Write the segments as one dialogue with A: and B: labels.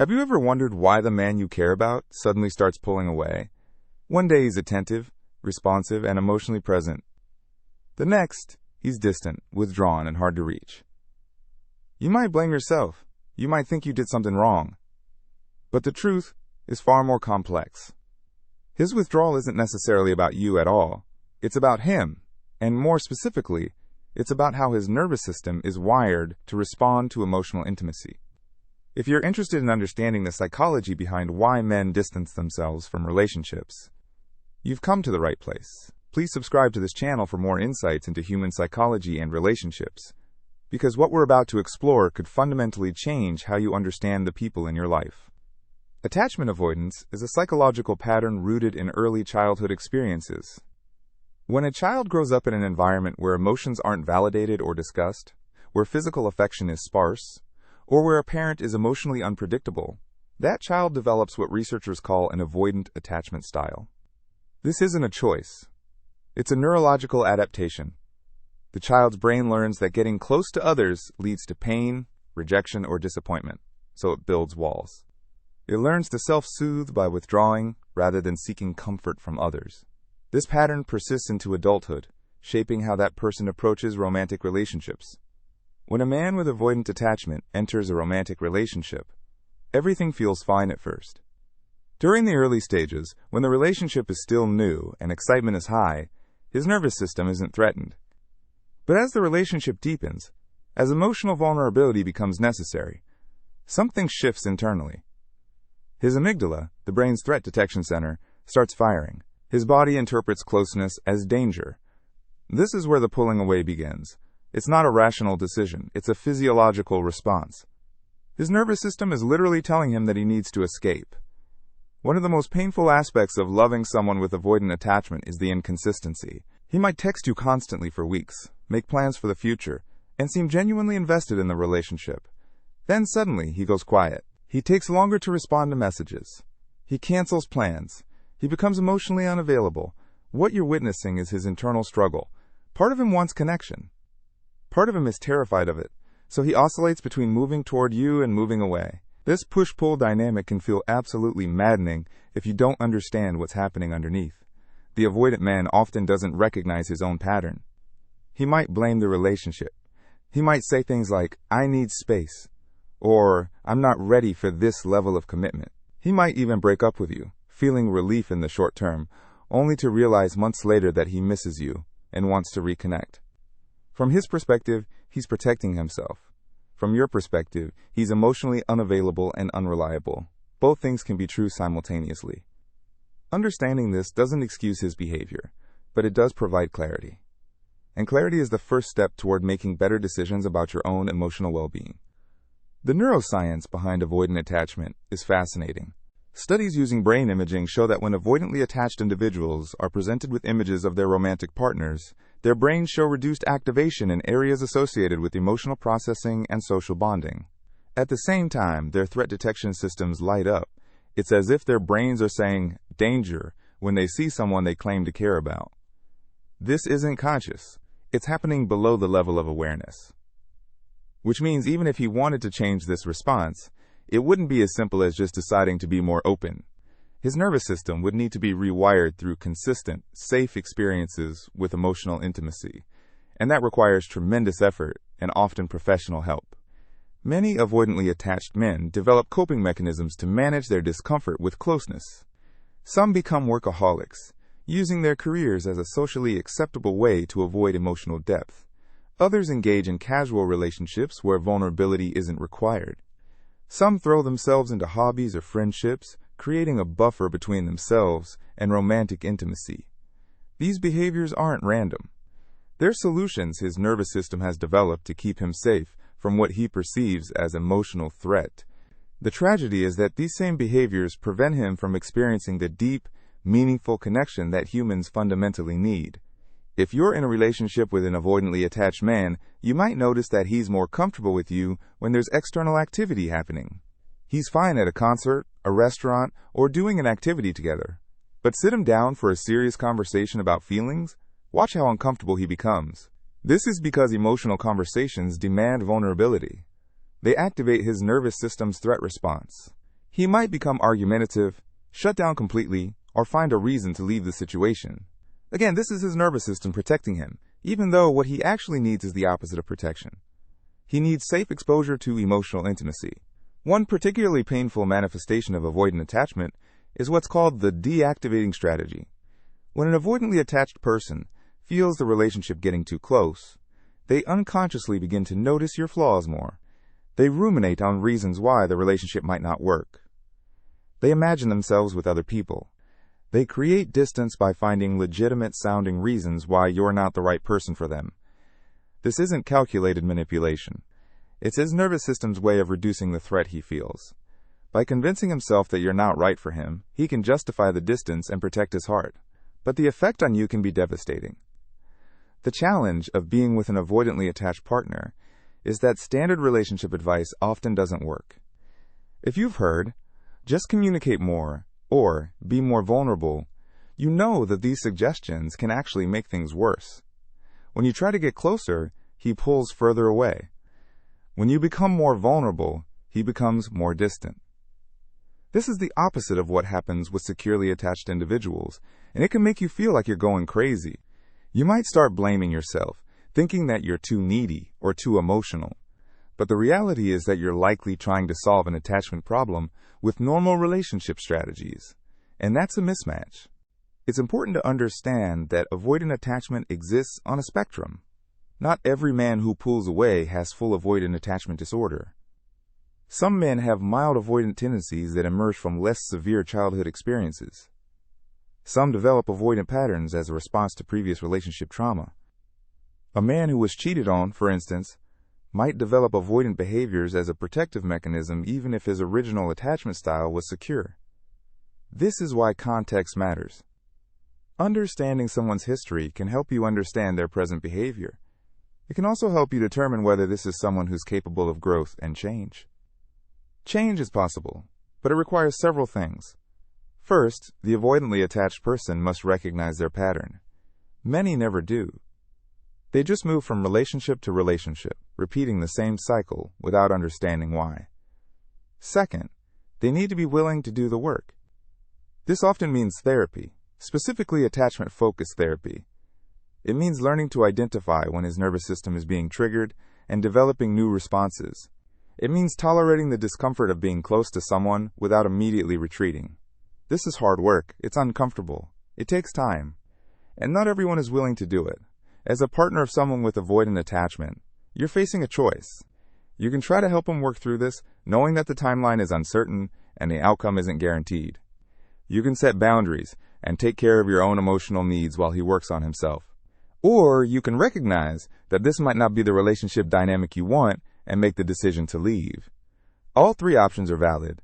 A: Have you ever wondered why the man you care about suddenly starts pulling away? One day he's attentive, responsive, and emotionally present. The next, he's distant, withdrawn, and hard to reach. You might blame yourself. You might think you did something wrong. But the truth is far more complex. His withdrawal isn't necessarily about you at all. It's about him, and more specifically, it's about how his nervous system is wired to respond to emotional intimacy. If you're interested in understanding the psychology behind why men distance themselves from relationships, you've come to the right place. Please subscribe to this channel for more insights into human psychology and relationships, because what we're about to explore could fundamentally change how you understand the people in your life. Attachment avoidance is a psychological pattern rooted in early childhood experiences. When a child grows up in an environment where emotions aren't validated or discussed, where physical affection is sparse, or where a parent is emotionally unpredictable, that child develops what researchers call an avoidant attachment style. This isn't a choice. It's a neurological adaptation. The child's brain learns that getting close to others leads to pain, rejection, or disappointment, so it builds walls. It learns to self-soothe by withdrawing rather than seeking comfort from others. This pattern persists into adulthood, shaping how that person approaches romantic relationships. When a man with avoidant attachment enters a romantic relationship, everything feels fine at first. During the early stages, when the relationship is still new and excitement is high, his nervous system isn't threatened. But as the relationship deepens, as emotional vulnerability becomes necessary, something shifts internally. His amygdala, the brain's threat detection center, starts firing. His body interprets closeness as danger. This is where the pulling away begins. It's not a rational decision, it's a physiological response. His nervous system is literally telling him that he needs to escape. One of the most painful aspects of loving someone with avoidant attachment is the inconsistency. He might text you constantly for weeks, make plans for the future, and seem genuinely invested in the relationship. Then suddenly, he goes quiet. He takes longer to respond to messages. He cancels plans. He becomes emotionally unavailable. What you're witnessing is his internal struggle. Part of him wants connection. Part of him is terrified of it, so he oscillates between moving toward you and moving away. This push-pull dynamic can feel absolutely maddening if you don't understand what's happening underneath. The avoidant man often doesn't recognize his own pattern. He might blame the relationship. He might say things like, "I need space," or "I'm not ready for this level of commitment." He might even break up with you, feeling relief in the short term, only to realize months later that he misses you and wants to reconnect. From his perspective, he's protecting himself. From your perspective, he's emotionally unavailable and unreliable. Both things can be true simultaneously. Understanding this doesn't excuse his behavior, but it does provide clarity. And clarity is the first step toward making better decisions about your own emotional well-being. The neuroscience behind avoidant attachment is fascinating. Studies using brain imaging show that when avoidantly attached individuals are presented with images of their romantic partners, their brains show reduced activation in areas associated with emotional processing and social bonding. At the same time, their threat detection systems light up. It's as if their brains are saying, "danger," when they see someone they claim to care about. This isn't conscious. It's happening below the level of awareness. Which means even if he wanted to change this response, it wouldn't be as simple as just deciding to be more open. His nervous system would need to be rewired through consistent, safe experiences with emotional intimacy, and that requires tremendous effort and often professional help. Many avoidantly attached men develop coping mechanisms to manage their discomfort with closeness. Some become workaholics, using their careers as a socially acceptable way to avoid emotional depth. Others engage in casual relationships where vulnerability isn't required. Some throw themselves into hobbies or friendships, creating a buffer between themselves and romantic intimacy. These behaviors aren't random. They're solutions his nervous system has developed to keep him safe from what he perceives as emotional threat. The tragedy is that these same behaviors prevent him from experiencing the deep, meaningful connection that humans fundamentally need. If you're in a relationship with an avoidantly attached man, you might notice that he's more comfortable with you when there's external activity happening. He's fine at a concert, a restaurant, or doing an activity together. But sit him down for a serious conversation about feelings, watch how uncomfortable he becomes. This is because emotional conversations demand vulnerability. They activate his nervous system's threat response. He might become argumentative, shut down completely, or find a reason to leave the situation. Again, this is his nervous system protecting him, even though what he actually needs is the opposite of protection. He needs safe exposure to emotional intimacy. One particularly painful manifestation of avoidant attachment is what's called the deactivating strategy. When an avoidantly attached person feels the relationship getting too close, they unconsciously begin to notice your flaws more. They ruminate on reasons why the relationship might not work. They imagine themselves with other people. They create distance by finding legitimate-sounding reasons why you're not the right person for them. This isn't calculated manipulation. It's his nervous system's way of reducing the threat he feels. By convincing himself that you're not right for him, he can justify the distance and protect his heart. But the effect on you can be devastating. The challenge of being with an avoidantly attached partner is that standard relationship advice often doesn't work. If you've heard, just communicate more, or be more vulnerable, you know that these suggestions can actually make things worse. When you try to get closer, he pulls further away. When you become more vulnerable, he becomes more distant. This is the opposite of what happens with securely attached individuals, and it can make you feel like you're going crazy. You might start blaming yourself, thinking that you're too needy or too emotional. But the reality is that you're likely trying to solve an attachment problem with normal relationship strategies, and that's a mismatch. It's important to understand that avoidant attachment exists on a spectrum. Not every man who pulls away has full avoidant attachment disorder. Some men have mild avoidant tendencies that emerge from less severe childhood experiences. Some develop avoidant patterns as a response to previous relationship trauma. A man who was cheated on, for instance, might develop avoidant behaviors as a protective mechanism even if his original attachment style was secure. This is why context matters. Understanding someone's history can help you understand their present behavior. It can also help you determine whether this is someone who's capable of growth and change. Change is possible, but it requires several things. First, the avoidantly attached person must recognize their pattern. Many never do. They just move from relationship to relationship, repeating the same cycle without understanding why. Second, they need to be willing to do the work. This often means therapy, specifically attachment-focused therapy. It means learning to identify when his nervous system is being triggered and developing new responses. It means tolerating the discomfort of being close to someone without immediately retreating. This is hard work. It's uncomfortable. It takes time. And not everyone is willing to do it. As a partner of someone with avoidant attachment, you're facing a choice. You can try to help him work through this, knowing that the timeline is uncertain and the outcome isn't guaranteed. You can set boundaries and take care of your own emotional needs while he works on himself. Or you can recognize that this might not be the relationship dynamic you want and make the decision to leave. All three options are valid.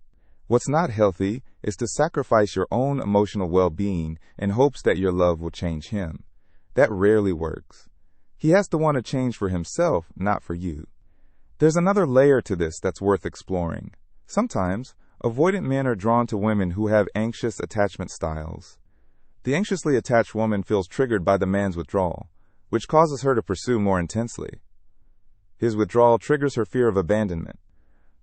A: What's not healthy is to sacrifice your own emotional well-being in hopes that your love will change him. That rarely works. He has to want to change for himself, not for you. There's another layer to this that's worth exploring. Sometimes, avoidant men are drawn to women who have anxious attachment styles. The anxiously attached woman feels triggered by the man's withdrawal, which causes her to pursue more intensely. His withdrawal triggers her fear of abandonment.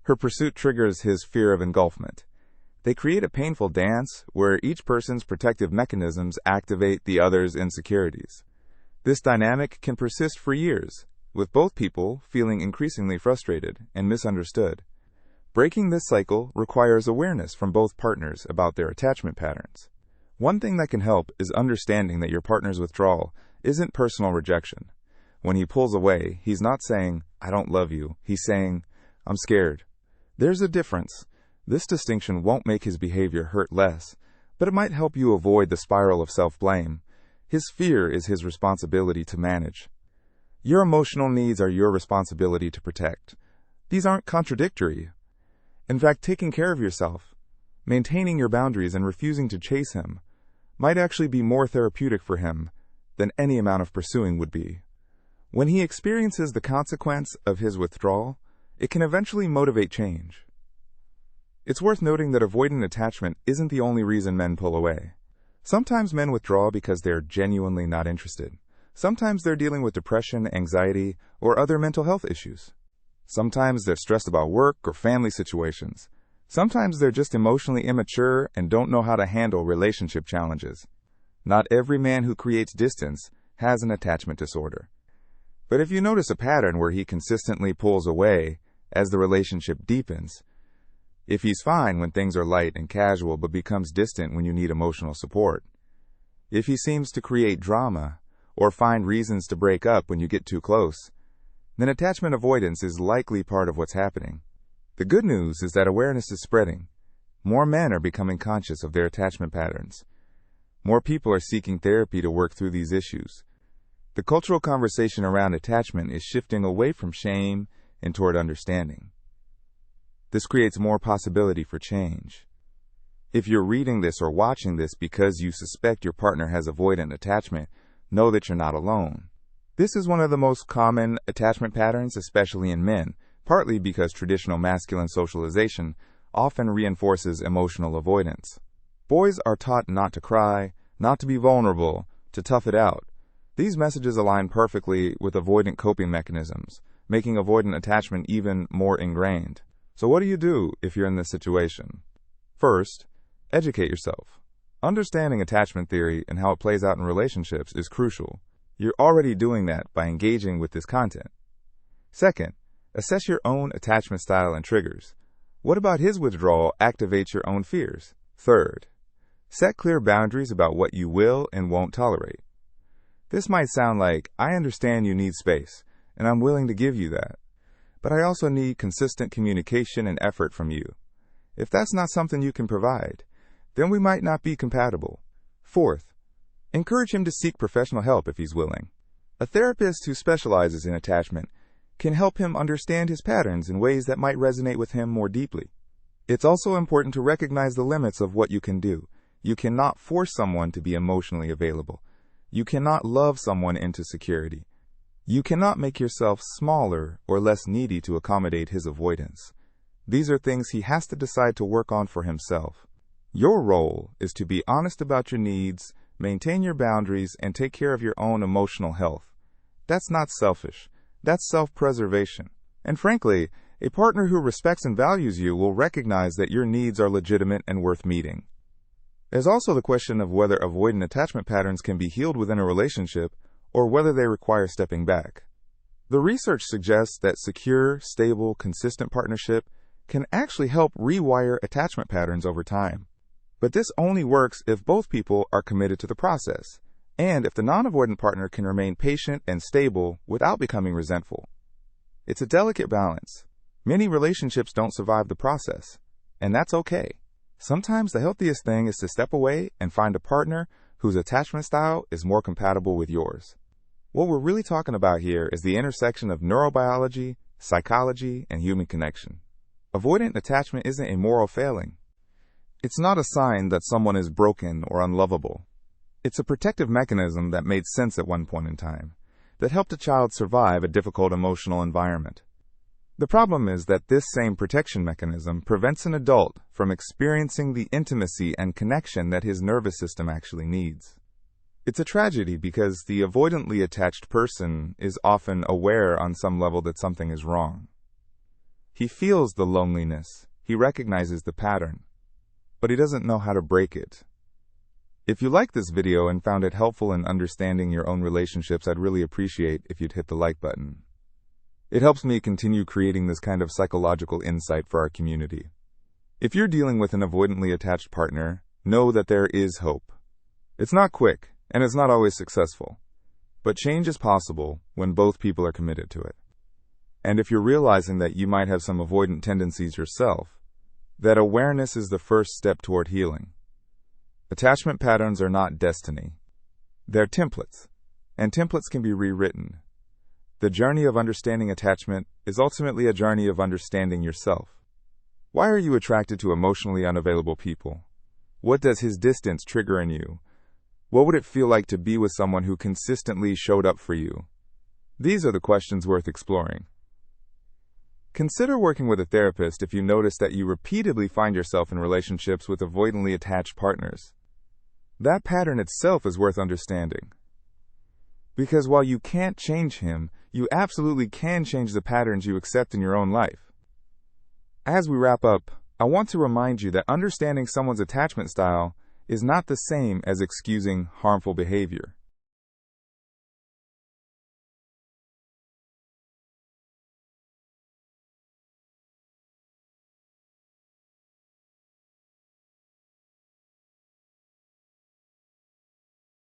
A: Her pursuit triggers his fear of engulfment. They create a painful dance where each person's protective mechanisms activate the other's insecurities. This dynamic can persist for years, with both people feeling increasingly frustrated and misunderstood. Breaking this cycle requires awareness from both partners about their attachment patterns. One thing that can help is understanding that your partner's withdrawal isn't personal rejection. When he pulls away, he's not saying, "I don't love you." He's saying, "I'm scared." There's a difference. This distinction won't make his behavior hurt less, but it might help you avoid the spiral of self-blame. His fear is his responsibility to manage. Your emotional needs are your responsibility to protect. These aren't contradictory. In fact, taking care of yourself, maintaining your boundaries and refusing to chase him, might actually be more therapeutic for him than any amount of pursuing would be. When he experiences the consequence of his withdrawal, it can eventually motivate change. It's worth noting that avoidant attachment isn't the only reason men pull away. Sometimes men withdraw because they're genuinely not interested. Sometimes they're dealing with depression, anxiety, or other mental health issues. Sometimes they're stressed about work or family situations. Sometimes they're just emotionally immature and don't know how to handle relationship challenges. Not every man who creates distance has an attachment disorder. But if you notice a pattern where he consistently pulls away as the relationship deepens, if he's fine when things are light and casual but becomes distant when you need emotional support, if he seems to create drama or find reasons to break up when you get too close, then attachment avoidance is likely part of what's happening. The good news is that awareness is spreading. More men are becoming conscious of their attachment patterns. More people are seeking therapy to work through these issues. The cultural conversation around attachment is shifting away from shame and toward understanding. This creates more possibility for change. If you're reading this or watching this because you suspect your partner has avoidant attachment, know that you're not alone. This is one of the most common attachment patterns, especially in men, partly because traditional masculine socialization often reinforces emotional avoidance. Boys are taught not to cry, not to be vulnerable, to tough it out. These messages align perfectly with avoidant coping mechanisms, making avoidant attachment even more ingrained. So what do you do if you're in this situation? First, educate yourself. Understanding attachment theory and how it plays out in relationships is crucial. You're already doing that by engaging with this content. Second, assess your own attachment style and triggers. What about his withdrawal activates your own fears? Third, set clear boundaries about what you will and won't tolerate. This might sound like, I understand you need space, and I'm willing to give you that. But I also need consistent communication and effort from you. If that's not something you can provide, then we might not be compatible. Fourth, encourage him to seek professional help if he's willing. A therapist who specializes in attachment can help him understand his patterns in ways that might resonate with him more deeply. It's also important to recognize the limits of what you can do. You cannot force someone to be emotionally available. You cannot love someone into security. You cannot make yourself smaller or less needy to accommodate his avoidance. These are things he has to decide to work on for himself. Your role is to be honest about your needs, maintain your boundaries, and take care of your own emotional health. That's not selfish. That's self-preservation. And frankly, a partner who respects and values you will recognize that your needs are legitimate and worth meeting. There's also the question of whether avoidant attachment patterns can be healed within a relationship or whether they require stepping back. The research suggests that secure, stable, consistent partnership can actually help rewire attachment patterns over time. But this only works if both people are committed to the process, and if the non-avoidant partner can remain patient and stable without becoming resentful. It's a delicate balance. Many relationships don't survive the process, and that's okay. Sometimes the healthiest thing is to step away and find a partner whose attachment style is more compatible with yours. What we're really talking about here is the intersection of neurobiology, psychology, and human connection. Avoidant attachment isn't a moral failing. It's not a sign that someone is broken or unlovable. It's a protective mechanism that made sense at one point in time, that helped a child survive a difficult emotional environment. The problem is that this same protection mechanism prevents an adult from experiencing the intimacy and connection that his nervous system actually needs. It's a tragedy because the avoidantly attached person is often aware on some level that something is wrong. He feels the loneliness, he recognizes the pattern, but he doesn't know how to break it. If you liked this video and found it helpful in understanding your own relationships, I'd really appreciate if you'd hit the like button. It helps me continue creating this kind of psychological insight for our community. If you're dealing with an avoidantly attached partner, know that there is hope. It's not quick, and it's not always successful, but change is possible when both people are committed to it. And if you're realizing that you might have some avoidant tendencies yourself, that awareness is the first step toward healing. Attachment patterns are not destiny. They're templates, and templates can be rewritten. The journey of understanding attachment is ultimately a journey of understanding yourself. Why are you attracted to emotionally unavailable people? What does his distance trigger in you? What would it feel like to be with someone who consistently showed up for you? These are the questions worth exploring. Consider working with a therapist if you notice that you repeatedly find yourself in relationships with avoidantly attached partners. That pattern itself is worth understanding. Because while you can't change him, you absolutely can change the patterns you accept in your own life. As we wrap up, I want to remind you that understanding someone's attachment style is not the same as excusing harmful behavior.